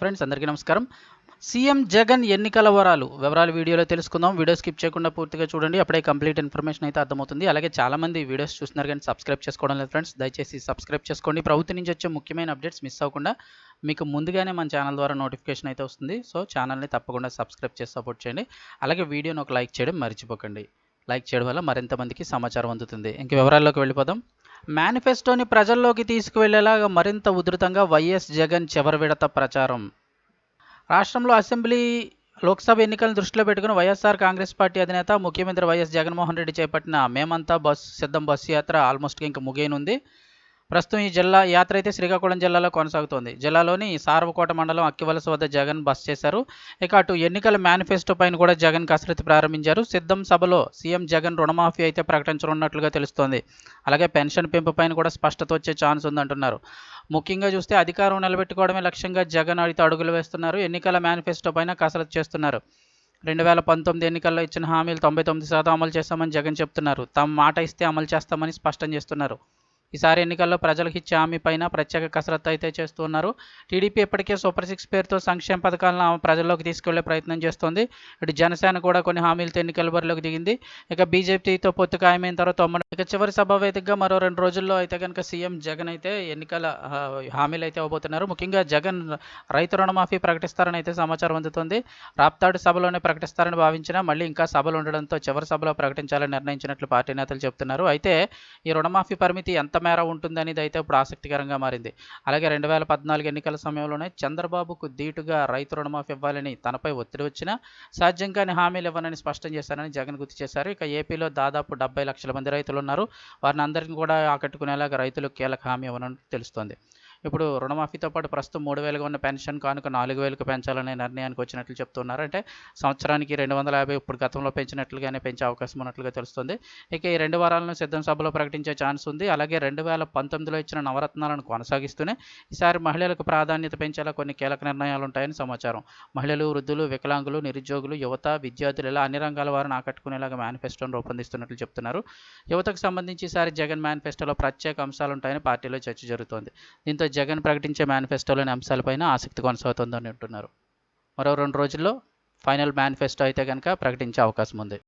Friends అందరికీ నమస్కారం. CM Jagan ఎన్నికల వివరాలు వీడియోలో తెలుసుకుందాం. వీడియో స్కిప్ చేయకుండా పూర్తిగా చూడండి. అప్పుడే కంప్లీట్ ఇన్ఫర్మేషన్ అయితే అర్థమవుతుంది. అలాగే చాలామంది వీడియోస్ చూస్తున్నారు కానీ సబ్స్క్రైబ్ చేసుకోవడం లేదు ఫ్రెండ్స్. దయచేసి సబ్స్క్రైబ్ చేసుకోండి. ప్రభుత్వం నుంచి వచ్చే ముఖ్యమైన అప్డేట్స్ మిస్ అవ్వకుండా మీకు ముందుగానే మన ఛానల్ ద్వారా నోటిఫికేషన్ అయితే వస్తుంది. సో ఛానల్ని తప్పకుండా సబ్స్క్రైబ్ చేసి సపోర్ట్ చేయండి. అలాగే వీడియోని ఒక లైక్ చేయడం మర్చిపోకండి. లైక్ చేయడం వల్ల మరింత మందికి సమాచారం అందుతుంది. ఇంక వివరాల్లోకి వెళ్ళిపోదాం. మేనిఫెస్టోని ప్రజల్లోకి తీసుకువెళ్లేలాగా మరింత ఉధృతంగా వైఎస్ జగన్ చివరి విడత ప్రచారం. రాష్ట్రంలో అసెంబ్లీ, లోక్సభ ఎన్నికలను దృష్టిలో పెట్టుకుని వైఎస్ఆర్ కాంగ్రెస్ పార్టీ అధినేత ముఖ్యమంత్రి వైఎస్ జగన్మోహన్ రెడ్డి చేపట్టిన మేమంతా సిద్ధం బస్సు యాత్ర ఆల్మోస్ట్ ఇంకా ముగియనుంది. ప్రస్తుతం ఈ యాత్ర అయితే శ్రీకాకుళం జిల్లాలో కొనసాగుతోంది. జిల్లాలోని సారవకోట మండలం అక్కివలస వద్ద జగన్ బస చేశారు. ఇక అటు ఎన్నికల మేనిఫెస్టో పైన కూడా జగన్ కసరత్తు ప్రారంభించారు. సిద్ధం సభలో సీఎం జగన్ రుణమాఫీ అయితే ప్రకటించనున్నట్లుగా తెలుస్తోంది. అలాగే పెన్షన్ పెంపు పైన కూడా స్పష్టత వచ్చే ఛాన్స్ ఉందంటున్నారు. ముఖ్యంగా చూస్తే అధికారం నిలబెట్టుకోవడమే లక్ష్యంగా జగన్ అయితే అడుగులు వేస్తున్నారు. ఎన్నికల మేనిఫెస్టో పైన కసరత్తు చేస్తున్నారు. 2019 ఎన్నికల్లో ఇచ్చిన హామీలు 99% అమలు చేస్తామని జగన్ చెప్తున్నారు. తమ మాట ఇస్తే అమలు చేస్తామని స్పష్టం చేస్తున్నారు. ఈసారి ఎన్నికల్లో ప్రజలకు ఇచ్చే హామీ పైన ప్రత్యేక కసరత్తు అయితే చేస్తున్నారు. టీడీపీ ఇప్పటికే సూపర్ 6 పేరుతో సంక్షేమ పథకాలను ప్రజల్లోకి తీసుకెళ్లే ప్రయత్నం చేస్తోంది. ఇటు జనసేన కూడా కొన్ని హామీలతో ఎన్నికల బరిలోకి దిగింది. ఇక బీజేపీతో పొత్తు ఖాయమైన తర్వాత ఇక చివరి సభ వేదికగా మరో 2 రోజుల్లో అయితే కనుక సీఎం జగన్ అయితే ఎన్నికల హామీలు అయితే ఇవ్వబోతున్నారు. ముఖ్యంగా జగన్ రైతు రుణమాఫీ ప్రకటిస్తారని అయితే సమాచారం అందుతుంది. రాప్తాడు సభలోనే ప్రకటిస్తారని భావించినా మళ్ళీ ఇంకా సభలు ఉండడంతో చివరి సభలో ప్రకటించాలని నిర్ణయించినట్లు పార్టీ నేతలు చెబుతున్నారు. అయితే ఈ రుణమాఫీ పరిమితి ఎంత మేర ఉంటుందనేది అయితే ఇప్పుడు ఆసక్తికరంగా మారింది. అలాగే 2014 ఎన్నికల సమయంలోనే చంద్రబాబుకు ధీటుగా రైతు రుణమాఫీ ఇవ్వాలని తనపై ఒత్తిడి వచ్చినా సాధ్యం కాని హామీలు ఇవ్వనని స్పష్టం చేశారని జగన్ గుర్తు చేశారు. ఇక ఏపీలో దాదాపు 70 లక్షల మంది రైతులు ఉన్నారు. వారిని అందరికీ కూడా ఆకట్టుకునేలాగా రైతులకు కీలక హామీ ఇవ్వనని తెలుస్తోంది. ఇప్పుడు రుణమాఫీతో పాటు ప్రస్తుతం 3,000గా ఉన్న పెన్షన్ కానుక 4,000కు పెంచాలనే నిర్ణయానికి వచ్చినట్లు చెప్తున్నారు. అంటే సంవత్సరానికి 250 ఇప్పుడు గతంలో పెంచినట్లుగానే పెంచే అవకాశం ఉన్నట్లుగా తెలుస్తుంది. ఇక ఈ 2 వారాలను సిద్ధం సభలో ప్రకటించే ఛాన్స్ ఉంది. అలాగే 2019లో ఇచ్చిన నవరత్నాలను కొనసాగిస్తూనే ఈసారి మహిళలకు ప్రాధాన్యత పెంచేలా కొన్ని కీలక నిర్ణయాలు ఉంటాయని సమాచారం. మహిళలు, వృద్ధులు, వికలాంగులు, నిరుద్యోగులు, యువత, విద్యార్థులు ఇలా అన్ని రంగాల వారిని ఆకట్టుకునేలాగా మేనిఫెస్టోను రూపొందిస్తున్నట్లు చెప్తున్నారు. యువతకు సంబంధించి ఈసారి జగన్ మేనిఫెస్టోలో ప్రత్యేక అంశాలు ఉంటాయని పార్టీలో చర్చ జరుగుతోంది. దీంతో జగన్ ప్రకటించే మేనిఫెస్టోలోని అంశాలపైన ఆసక్తి కొనసాగుతోందని అంటున్నారు. మరో 2 రోజుల్లో ఫైనల్ మేనిఫెస్టో అయితే కనుక ప్రకటించే అవకాశం ఉంది.